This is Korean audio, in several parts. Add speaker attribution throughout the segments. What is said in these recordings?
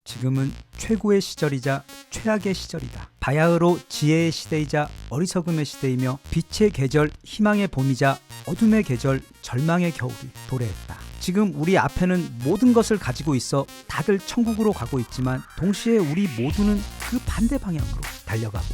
Speaker 1: 지금은 최고의 시절이자 최악의 시절이다. 바야흐로 지혜의 시대이자 어리석음의 시대이며 빛의 계절, 희망의 봄이자 어둠의 계절, 절망의 겨울이 도래했다. 지금 우리 앞에는 모든 것을 가지고 있어 다들 천국으로 가고 있지만 동시에 우리 모두는 그 반대 방향으로 달려가고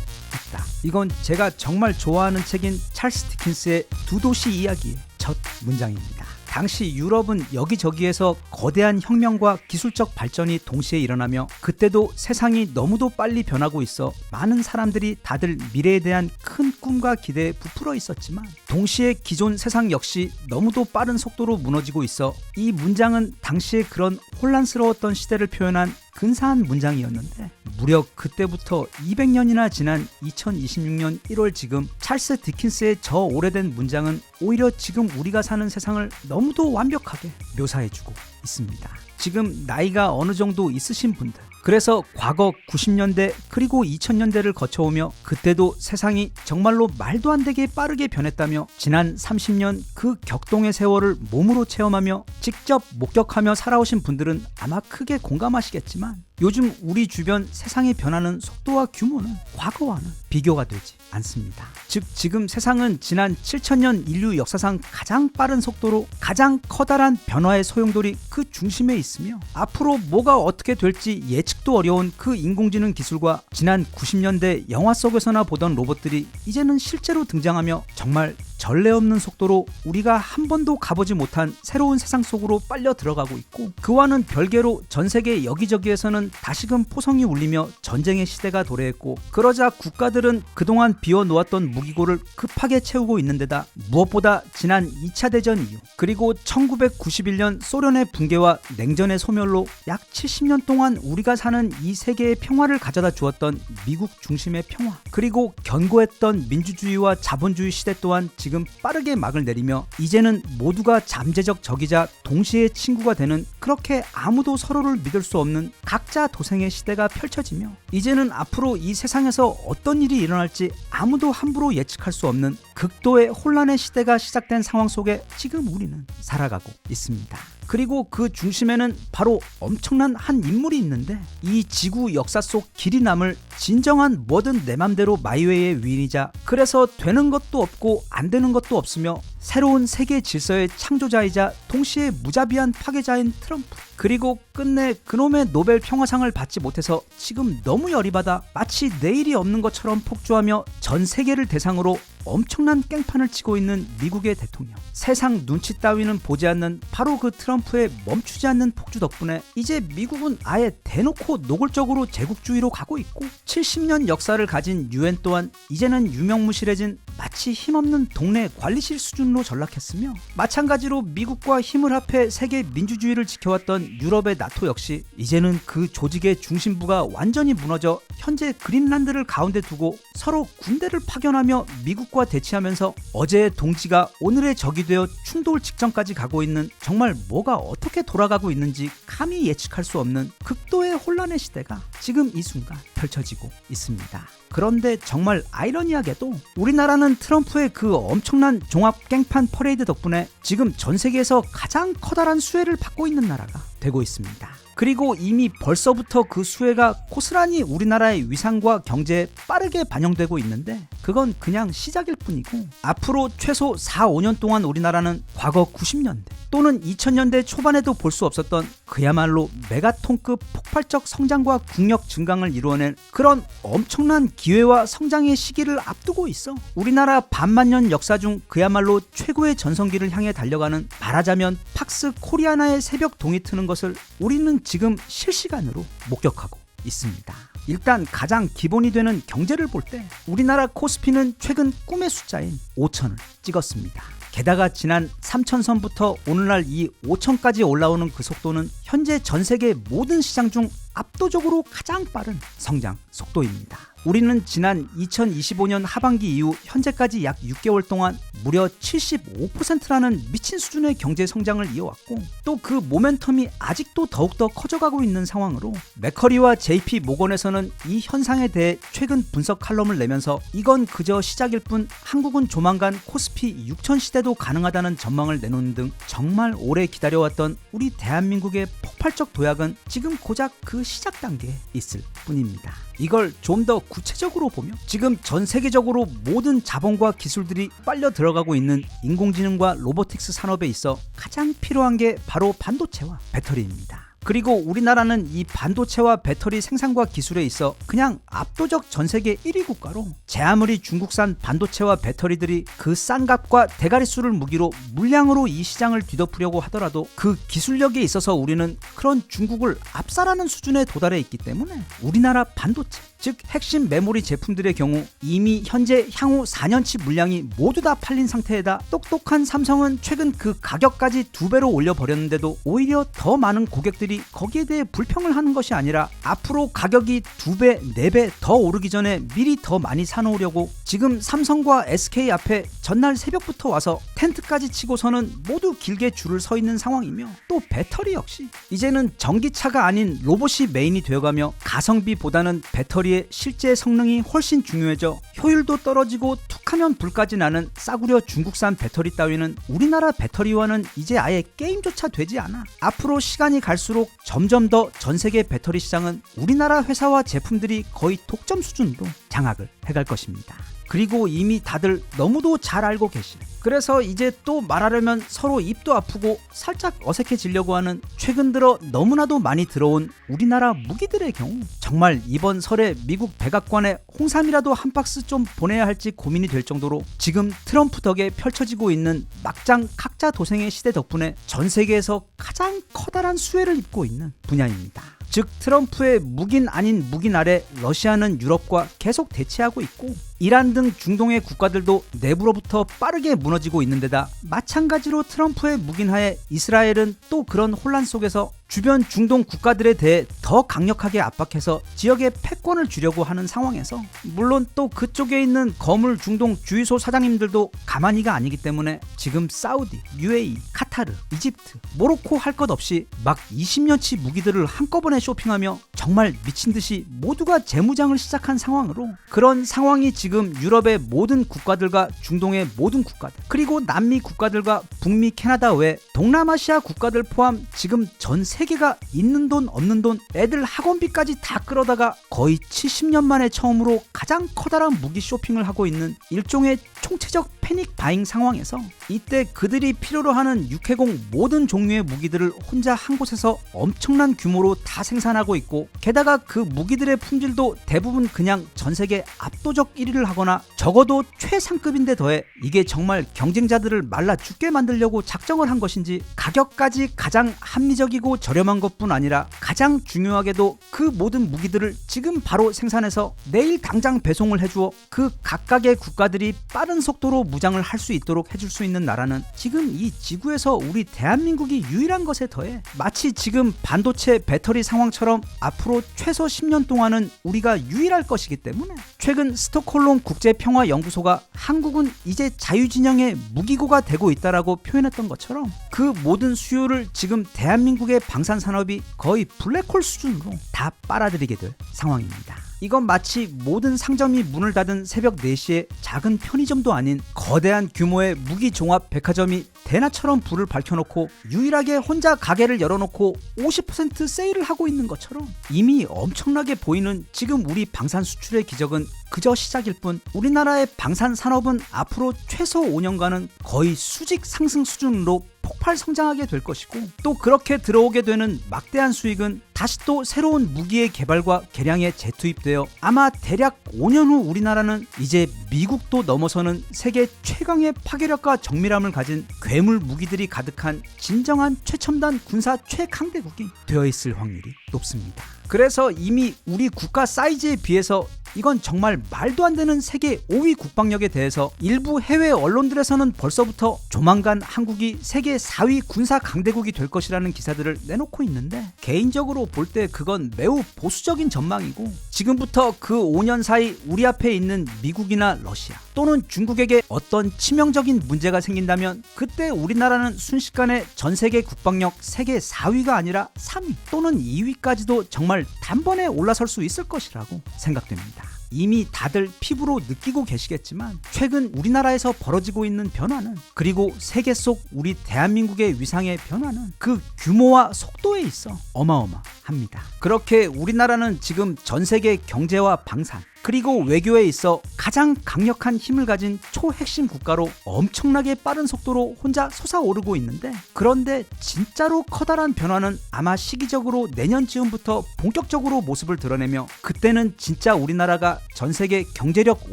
Speaker 1: 있다. 이건 제가 정말 좋아하는 책인 찰스 디킨스의 두 도시 이야기의 첫 문장입니다. 당시 유럽은 여기저기에서 거대한 혁명과 기술적 발전이 동시에 일어나며 그때도 세상이 너무도 빨리 변하고 있어 많은 사람들이 다들 미래에 대한 큰 꿈과 기대에 부풀어 있었지만 동시에 기존 세상 역시 너무도 빠른 속도로 무너지고 있어 이 문장은 당시에 그런 혼란스러웠던 시대를 표현한 근사한 문장이었는데 무려 그때부터 200년이나 지난 2026년 1월 지금 찰스 디킨스의 저 오래된 문장은 오히려 지금 우리가 사는 세상을 너무도 완벽하게 묘사해주고 있습니다. 지금 나이가 어느 정도 있으신 분들, 그래서 과거 90년대 그리고 2000년대를 거쳐오며 그때도 세상이 정말로 말도 안 되게 빠르게 변했다며 지난 30년 그 격동의 세월을 몸으로 체험하며 직접 목격하며 살아오신 분들은 아마 크게 공감하시겠지만 요즘 우리 주변 세상이 변하는 속도와 규모는 과거와는 비교가 되지 않습니다. 즉 지금 세상은 지난 7000년 인류 역사상 가장 빠른 속도로 가장 커다란 변화의 소용돌이 그 중심에 있으며 앞으로 뭐가 어떻게 될지 예측도 어려운 그 인공지능 기술과 지난 90년대 영화 속에서나 보던 로봇들이 이제는 실제로 등장하며 정말 전례 없는 속도로 우리가 한 번도 가보지 못한 새로운 세상 속으로 빨려 들어가고 있고 그와는 별개로 전 세계 여기저기에서는 다시금 포성이 울리며 전쟁의 시대가 도래했고 그러자 국가들은 그동안 비워놓았던 무기고를 급하게 채우고 있는 데다 무엇보다 지난 2차 대전 이후 그리고 1991년 소련의 붕괴와 냉전의 소멸로 약 70년 동안 우리가 사는 이 세계의 평화를 가져다 주었던 미국 중심의 평화 그리고 견고했던 민주주의와 자본주의 시대 또한 지금 빠르게 막을 내리며 이제는 모두가 잠재적 적이자 동시에 친구가 되는 그렇게 아무도 서로를 믿을 수 없는 각자 도생의 시대가 펼쳐지며 이제는 앞으로 이 세상에서 어떤 일이 일어날지 아무도 함부로 예측할 수 없는 극도의 혼란의 시대가 시작된 상황 속에 지금 우리는 살아가고 있습니다. 그리고 그 중심에는 바로 엄청난 한 인물이 있는데 이 지구 역사 속 길이 남을 진정한 뭐든 내 맘대로 마이웨이의 위인이자 그래서 되는 것도 없고 안 되는 것도 없으며 새로운 세계 질서의 창조자이자 동시에 무자비한 파괴자인 트럼프 그리고 끝내 그놈의 노벨 평화상을 받지 못해서 지금 너무 열이 받아 마치 내일이 없는 것처럼 폭주하며 전 세계를 대상으로 엄청난 깽판을 치고 있는 미국의 대통령 세상 눈치 따위는 보지 않는 바로 그 트럼프의 멈추지 않는 폭주 덕분에 이제 미국은 아예 대놓고 노골적으로 제국주의로 가고 있고 70년 역사를 가진 유엔 또한 이제는 유명무실해진 마치 힘없는 동네 관리실 수준으로 전락했으며 마찬가지로 미국과 힘을 합해 세계 민주주의를 지켜왔던 유럽의 나토 역시 이제는 그 조직의 중심부가 완전히 무너져 현재 그린란드를 가운데 두고 서로 군대를 파견하며 미국과 대치하면서 어제의 동지가 오늘의 적이 되어 충돌 직전까지 가고 있는 정말 뭐가 어떻게 돌아가고 있는지 감히 예측할 수 없는 극도의 혼란의 시대가 지금 이 순간 펼쳐지고 있습니다. 그런데 정말 아이러니하게도 우리나라는 트럼프의 그 엄청난 종합 깽판 퍼레이드 덕분에 지금 전 세계에서 가장 커다란 수혜를 받고 있는 나라가 되고 있습니다. 그리고 이미 벌써부터 그 수혜가 고스란히 우리나라의 위상과 경제에 빠르게 반영되고 있는데 그건 그냥 시작일 뿐이고 앞으로 최소 4-5년 동안 우리나라는 과거 90년대 또는 2000년대 초반에도 볼 수 없었던 그야말로 메가톤급 폭발적 성장과 국력 증강을 이루어낸 그런 엄청난 기회와 성장의 시기를 앞두고 있어. 우리나라 반만년 역사 중 그야말로 최고의 전성기를 향해 달려가는 말하자면 팍스 코리아나의 새벽 동이 트는 것을 우리는 지금 실시간으로 목격하고 있습니다. 일단 가장 기본이 되는 경제를 볼 때 우리나라 코스피는 최근 꿈의 숫자인 5,000을 찍었습니다. 게다가 지난 3,000선부터 오늘날 이 5,000까지 올라오는 그 속도는 현재 전 세계 모든 시장 중 압도적으로 가장 빠른 성장 속도입니다. 우리는 지난 2025년 하반기 이후 현재까지 약 6개월 동안 무려 75%라는 미친 수준의 경제 성장을 이어왔고 또 그 모멘텀이 아직도 더욱더 커져가고 있는 상황으로 맥커리와 JP 모건에서는 이 현상에 대해 최근 분석 칼럼을 내면서 이건 그저 시작일 뿐 한국은 조만간 코스피 6,000 시대도 가능하다는 전망을 내놓는 등 정말 오래 기다려왔던 우리 대한민국의 폭발적 도약은 지금 고작 그 그 시작 단계에 있을 뿐입니다. 이걸 좀 더 구체적으로 보면 지금 전 세계적으로 모든 자본과 기술들이 빨려 들어가고 있는 인공지능과 로보틱스 산업에 있어 가장 필요한 게 바로 반도체와 배터리입니다. 그리고 우리나라는 이 반도체와 배터리 생산과 기술에 있어 그냥 압도적 전 세계 1위 국가로, 제 아무리 중국산 반도체와 배터리들이 그 싼 값과 대가리수를 무기로 물량으로 이 시장을 뒤덮으려고 하더라도 그 기술력에 있어서 우리는 그런 중국을 압살하는 수준에 도달해 있기 때문에 우리나라 반도체, 즉 핵심 메모리 제품들의 경우 이미 현재 향후 4년치 물량이 모두 다 팔린 상태에다 똑똑한 삼성은 최근 그 가격까지 2배로 올려버렸는데도 오히려 더 많은 고객들이 거기에 대해 불평을 하는 것이 아니라 앞으로 가격이 2배, 4배 더 오르기 전에 미리 더 많이 사놓으려고 지금 삼성과 SK 앞에 전날 새벽부터 와서 텐트까지 치고서는 모두 길게 줄을 서 있는 상황이며, 또 배터리 역시 이제는 전기차가 아닌 로봇이 메인이 되어가며 가성비보다는 배터리의 실제 성능이 훨씬 중요해져 효율도 떨어지고 툭하면 불까지 나는 싸구려 중국산 배터리 따위는 우리나라 배터리와는 이제 아예 게임조차 되지 않아. 앞으로 시간이 갈수록 점점 더 전세계 배터리 시장은 우리나라 회사와 제품들이 거의 독점 수준으로 장악을 해갈 것입니다. 그리고 이미 다들 너무도 잘 알고 계시. 그래서 이제 또 말하려면 서로 입도 아프고 살짝 어색해지려고 하는 최근 들어 너무나도 많이 들어온 우리나라 무기들의 경우 정말 이번 설에 미국 백악관에 홍삼이라도 한 박스 좀 보내야 할지 고민이 될 정도로 지금 트럼프 덕에 펼쳐지고 있는 막장 각자 도생의 시대 덕분에 전 세계에서 가장 커다란 수혜를 입고 있는 분야입니다. 즉 트럼프의 무긴 아닌 무긴 아래 러시아는 유럽과 계속 대치하고 있고, 이란 등 중동의 국가들도 내부로부터 빠르게 무너지고 있는 데다 마찬가지로 트럼프의 무긴하에 이스라엘은 또 그런 혼란 속에서 주변 중동 국가들에 대해 더 강력하게 압박해서 지역에 패권을 주려고 하는 상황에서, 물론 또 그쪽에 있는 거물 중동 주유소 사장님들도 가만히가 아니기 때문에 지금 사우디, UAE, 카타르, 이집트, 모로코 할 것 없이 막 20년치 무기들을 한꺼번에 쇼핑하며 정말 미친듯이 모두가 재무장을 시작한 상황으로, 그런 상황이 지금 유럽의 모든 국가들과 중동의 모든 국가들, 그리고 남미 국가들과 북미 캐나다 외 동남아시아 국가들 포함 지금 전 세계가 있는 돈 없는 돈 애들 학원비까지 다 끌어다가 거의 70년 만에 처음으로 가장 커다란 무기 쇼핑을 하고 있는 일종의 총체적 패닉 바잉 상황에서 이때 그들이 필요로 하는 육해공 모든 종류의 무기들을 혼자 한 곳에서 엄청난 규모로 다 생산하고 있고, 게다가 그 무기들의 품질도 대부분 그냥 전세계 압도적 1위를 하거나 적어도 최상급인데 더해 이게 정말 경쟁자들을 말라 죽게 만들려고 작정을 한 것인지 가격까지 가장 합리적이고 저렴한 것뿐 아니라 가장 중요하게도 그 모든 무기들을 지금 바로 생산해서 내일 당장 배송을 해주어 그 각각의 국가들이 빠른 속도로 무장을 할 수 있도록 해줄 수 있는 나라는 지금 이 지구에서 우리 대한민국이 유일한 것에 더해 마치 지금 반도체 배터리 상황처럼 앞으로 최소 10년 동안은 우리가 유일할 것이기 때문에 최근 스톡홀름 국제평화연구소가 한국은 이제 자유진영의 무기고가 되고 있다라고 표현했던 것처럼 그 모든 수요를 지금 대한민국의 방산산업이 거의 블랙홀 수준으로 다 빨아들이게 될 상황입니다. 이건 마치 모든 상점이 문을 닫은 새벽 4시에 작은 편의점도 아닌 거대한 규모의 무기종합 백화점이 대낮처럼 불을 밝혀놓고 유일하게 혼자 가게를 열어놓고 50% 세일을 하고 있는 것처럼 이미 엄청나게 보이는 지금 우리 방산 수출의 기적은 그저 시작일 뿐, 우리나라의 방산 산업은 앞으로 최소 5년간은 거의 수직 상승 수준으로 폭발 성장하게 될 것이고, 또 그렇게 들어오게 되는 막대한 수익은 다시 또 새로운 무기의 개발과 개량에 재투입되어 아마 대략 5년 후 우리나라는 이제 미국도 넘어서는 세계 최강의 파괴력과 정밀함을 가진 괴물 무기들이 가득한 진정한 최첨단 군사 최강대국이 되어 있을 확률이 높습니다. 그래서 이미 우리 국가 사이즈에 비해서 이건 정말 말도 안 되는 세계 5위 국방력에 대해서 일부 해외 언론들에서는 벌써부터 조만간 한국이 세계 4위 군사 강대국이 될 것이라는 기사들을 내놓고 있는데, 개인적으로 볼 때 그건 매우 보수적인 전망이고, 지금부터 그 5년 사이 우리 앞에 있는 미국이나 러시아 또는 중국에게 어떤 치명적인 문제가 생긴다면 그때 우리나라는 순식간에 전세계 국방력 세계 4위가 아니라 3위 또는 2위까지도 정말 단번에 올라설 수 있을 것이라고 생각됩니다. 이미 다들 피부로 느끼고 계시겠지만 최근 우리나라에서 벌어지고 있는 변화는, 그리고 세계 속 우리 대한민국의 위상의 변화는 그 규모와 속도에 있어 어마어마합니다. 그렇게 우리나라는 지금 전 세계 경제와 방산 그리고 외교에 있어 가장 강력한 힘을 가진 초핵심 국가로 엄청나게 빠른 속도로 혼자 솟아오르고 있는데, 그런데 진짜로 커다란 변화는 아마 시기적으로 내년쯤부터 본격적으로 모습을 드러내며, 그때는 진짜 우리나라가 전 세계 경제력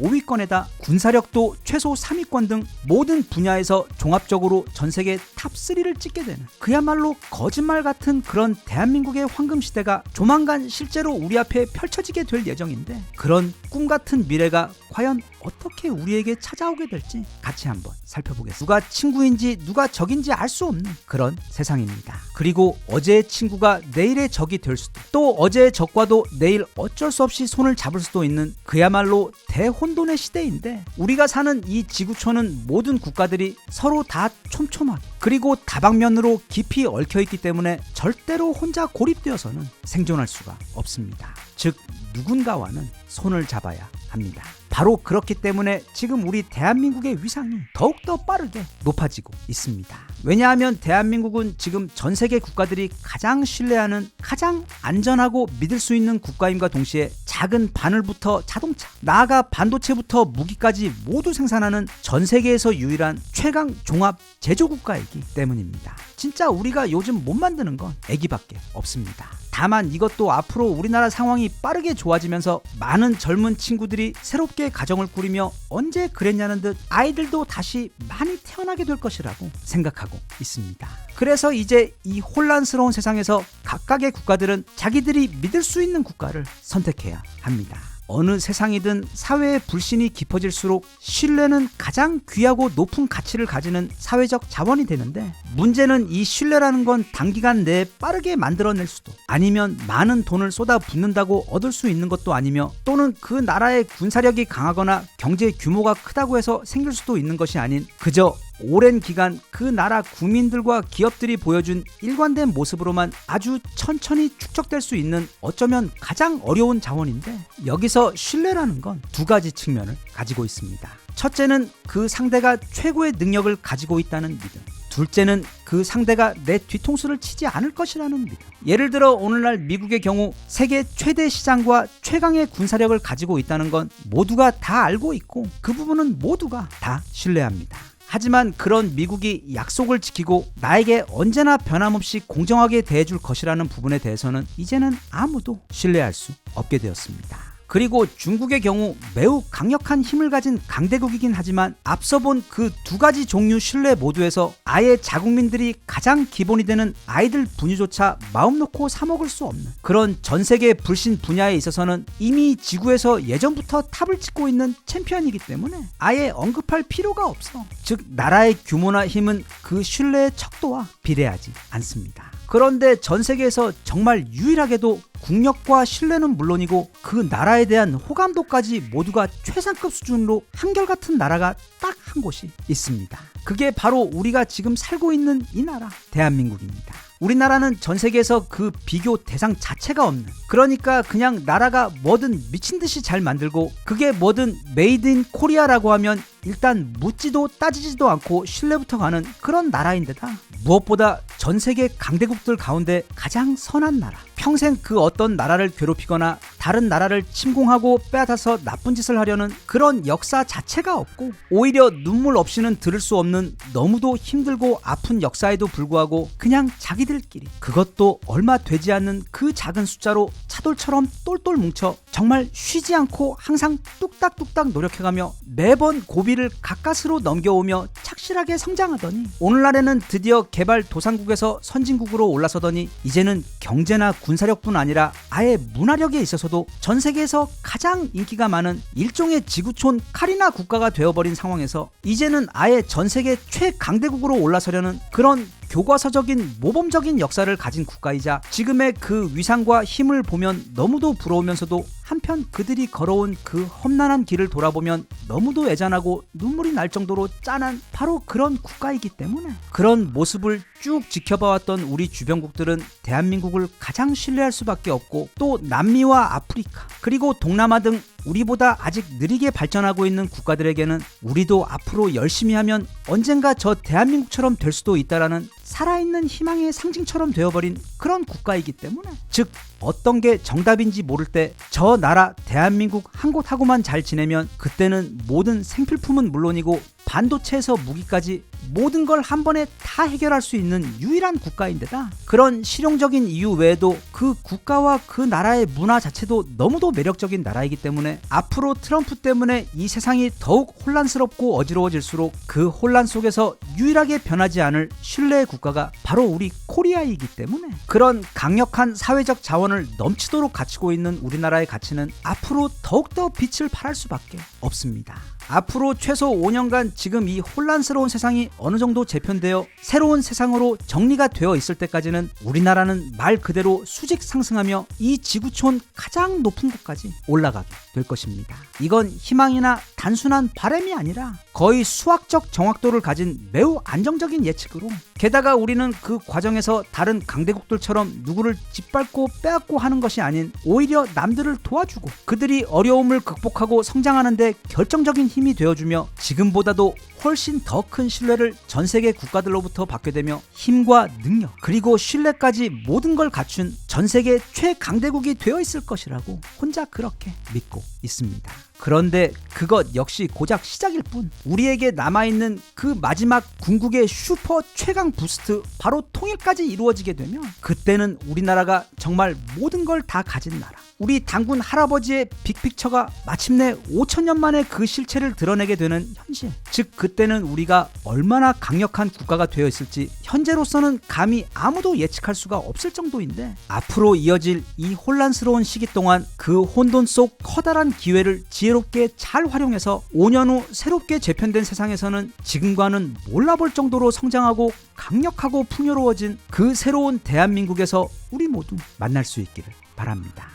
Speaker 1: 5위권에다 군사력도 최소 3위권 등 모든 분야에서 종합적으로 전 세계 탑3를 찍게 되는, 그야말로 거짓말 같은 그런 대한민국의 황금 시대가 조만간 실제로 우리 앞에 펼쳐지게 될 예정인데, 그런 꿈같은 미래가 과연 어떻게 우리에게 찾아오게 될지 같이 한번 살펴보겠습니다. 누가 친구인지 누가 적인지 알 수 없는 그런 세상입니다. 그리고 어제의 친구가 내일의 적이 될 수도, 또 어제의 적과도 내일 어쩔 수 없이 손을 잡을 수도 있는 그야말로 대혼돈의 시대인데, 우리가 사는 이 지구촌은 모든 국가들이 서로 다 촘촘하게 그리고 다방면으로 깊이 얽혀있기 때문에 절대로 혼자 고립되어서는 생존할 수가 없습니다. 즉 누군가와는 손을 잡아야 합니다. 바로 그렇기 때문에 지금 우리 대한민국의 위상이 더욱더 빠르게 높아지고 있습니다. 왜냐하면 대한민국은 지금 전 세계 국가들이 가장 신뢰하는, 가장 안전하고 믿을 수 있는 국가임과 동시에 작은 바늘부터 자동차, 나아가 반도체부터 무기까지 모두 생산하는 전 세계에서 유일한 최강 종합 제조국가이기 때문입니다. 진짜 우리가 요즘 못 만드는 건 애기밖에 없습니다. 다만 이것도 앞으로 우리나라 상황이 빠르게 좋아지면서 많은 젊은 친구들이 새롭게 가정을 꾸리며 언제 그랬냐는 듯 아이들도 다시 많이 태어나게 될 것이라고 생각하고 있습니다. 그래서 이제 이 혼란스러운 세상에서 각각의 국가들은 자기들이 믿을 수 있는 국가를 선택해야 합니다. 어느 세상이든 사회의 불신이 깊어질수록 신뢰는 가장 귀하고 높은 가치를 가지는 사회적 자원이 되는데, 문제는 이 신뢰라는 건 단기간 내에 빠르게 만들어낼 수도, 아니면 많은 돈을 쏟아 붓는다고 얻을 수 있는 것도 아니며, 또는 그 나라의 군사력이 강하거나 경제 규모가 크다고 해서 생길 수도 있는 것이 아닌, 그저 오랜 기간 그 나라 국민들과 기업들이 보여준 일관된 모습으로만 아주 천천히 축적될 수 있는 어쩌면 가장 어려운 자원인데, 여기서 신뢰라는 건 두 가지 측면을 가지고 있습니다. 첫째는 그 상대가 최고의 능력을 가지고 있다는 믿음, 둘째는 그 상대가 내 뒤통수를 치지 않을 것이라는 믿음. 예를 들어 오늘날 미국의 경우 세계 최대 시장과 최강의 군사력을 가지고 있다는 건 모두가 다 알고 있고, 그 부분은 모두가 다 신뢰합니다. 하지만 그런 미국이 약속을 지키고 나에게 언제나 변함없이 공정하게 대해줄 것이라는 부분에 대해서는 이제는 아무도 신뢰할 수 없게 되었습니다. 그리고 중국의 경우 매우 강력한 힘을 가진 강대국이긴 하지만, 앞서 본 그 두 가지 종류 신뢰 모두에서 아예 자국민들이 가장 기본이 되는 아이들 분유조차 마음 놓고 사 먹을 수 없는 그런 전 세계 불신 분야에 있어서는 이미 지구에서 예전부터 탑을 찍고 있는 챔피언이기 때문에 아예 언급할 필요가 없어. 즉 나라의 규모나 힘은 그 신뢰의 척도와 비례하지 않습니다. 그런데 전 세계에서 정말 유일하게도 국력과 신뢰는 물론이고 그 나라에 대한 호감도까지 모두가 최상급 수준으로 한결같은 나라가 딱 한 곳이 있습니다. 그게 바로 우리가 지금 살고 있는 이 나라, 대한민국입니다. 우리나라는 전 세계에서 그 비교 대상 자체가 없는, 그러니까 그냥 나라가 뭐든 미친 듯이 잘 만들고, 그게 뭐든 메이드 인 코리아라고 하면 일단 묻지도 따지지도 않고 신뢰부터 가는 그런 나라인데다, 무엇보다 전 세계 강대국들 가운데 가장 선한 나라, 평생 그 어떤 나라를 괴롭히거나 다른 나라를 침공하고 빼앗아서 나쁜 짓을 하려는 그런 역사 자체가 없고, 오히려 눈물 없이는 들을 수 없는 너무도 힘들고 아픈 역사에도 불구하고 그냥 자기들끼리, 그것도 얼마 되지 않는 그 작은 숫자로 차돌처럼 똘똘 뭉쳐 정말 쉬지 않고 항상 뚝딱뚝딱 노력해가며 매번 고비를 가까스로 넘겨오며 착실하게 성장하더니, 오늘날에는 드디어 개발도상국에서 선진국으로 올라서더니 이제는 경제나 군사력뿐 아니라 아예 문화력에 있어서도 전 세계에서 가장 인기가 많은 일종의 지구촌 카리나 국가가 되어버린 상황에서 이제는 아예 전 세계 최강대국으로 올라서려는 그런 교과서적인 모범적인 역사를 가진 국가이자, 지금의 그 위상과 힘을 보면 너무도 부러우면서도 한편 그들이 걸어온 그 험난한 길을 돌아보면 너무도 애잔하고 눈물이 날 정도로 짠한 바로 그런 국가이기 때문에, 그런 모습을 쭉 지켜봐왔던 우리 주변국들은 대한민국을 가장 신뢰할 수밖에 없고, 또 남미와 아프리카 그리고 동남아 등 우리보다 아직 느리게 발전하고 있는 국가들에게는 우리도 앞으로 열심히 하면 언젠가 저 대한민국처럼 될 수도 있다라는 살아있는 희망의 상징처럼 되어버린 그런 국가이기 때문에, 즉 어떤 게 정답인지 모를 때 저 나라 대한민국 한 곳하고만 잘 지내면 그때는 모든 생필품은 물론이고 반도체에서 무기까지 모든 걸 한 번에 다 해결할 수 있는 유일한 국가인데다, 그런 실용적인 이유 외에도 그 국가와 그 나라의 문화 자체도 너무도 매력적인 나라이기 때문에 앞으로 트럼프 때문에 이 세상이 더욱 혼란스럽고 어지러워질수록 그 혼란 속에서 유일하게 변하지 않을 신뢰의 국가가 바로 우리 코리아이기 때문에, 그런 강력한 사회적 자원을 넘치도록 갖추고 있는 우리나라의 가치는 앞으로 더욱더 빛을 발할 수밖에 없습니다. 앞으로 최소 5년간 지금 이 혼란스러운 세상이 어느 정도 재편되어 새로운 세상으로 정리가 되어 있을 때까지는 우리나라는 말 그대로 수직 상승하며 이 지구촌 가장 높은 곳까지 올라가게 될 것입니다. 이건 희망이나 단순한 바람이 아니라 거의 수학적 정확도를 가진 매우 안정적인 예측으로, 게다가 우리는 그 과정에서 다른 강대국들처럼 누구를 짓밟고 빼앗고 하는 것이 아닌 오히려 남들을 도와주고 그들이 어려움을 극복하고 성장하는 데 결정적인 힘이 되어주며 지금보다도 훨씬 더 큰 신뢰를 전 세계 국가들로부터 받게 되며 힘과 능력 그리고 신뢰까지 모든 걸 갖춘 전 세계 최강대국이 되어 있을 것이라고 혼자 그렇게 믿고 있습니다. 그런데 그것 역시 고작 시작일 뿐, 우리에게 남아있는 그 마지막 궁극의 슈퍼 최강 부스트, 바로 통일까지 이루어지게 되면 그때는 우리나라가 정말 모든 걸 다 가진 나라, 우리 당군 할아버지의 빅픽처가 마침내 5천년 만에 그 실체를 드러내게 되는 현실, 즉 그때는 우리가 얼마나 강력한 국가가 되어 있을지 현재로서는 감히 아무도 예측할 수가 없을 정도인데, 앞으로 이어질 이 혼란스러운 시기 동안 그 혼돈 속 커다란 기회를 지혜롭게 잘 활용해서 5년 후 새롭게 재편된 세상에서는 지금과는 몰라볼 정도로 성장하고 강력하고 풍요로워진 그 새로운 대한민국에서 우리 모두 만날 수 있기를 바랍니다.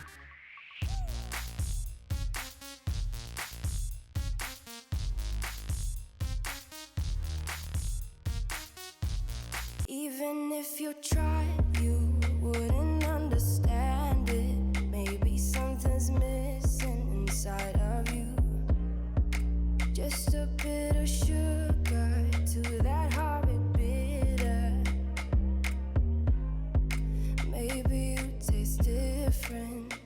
Speaker 2: Even if you tried, you wouldn't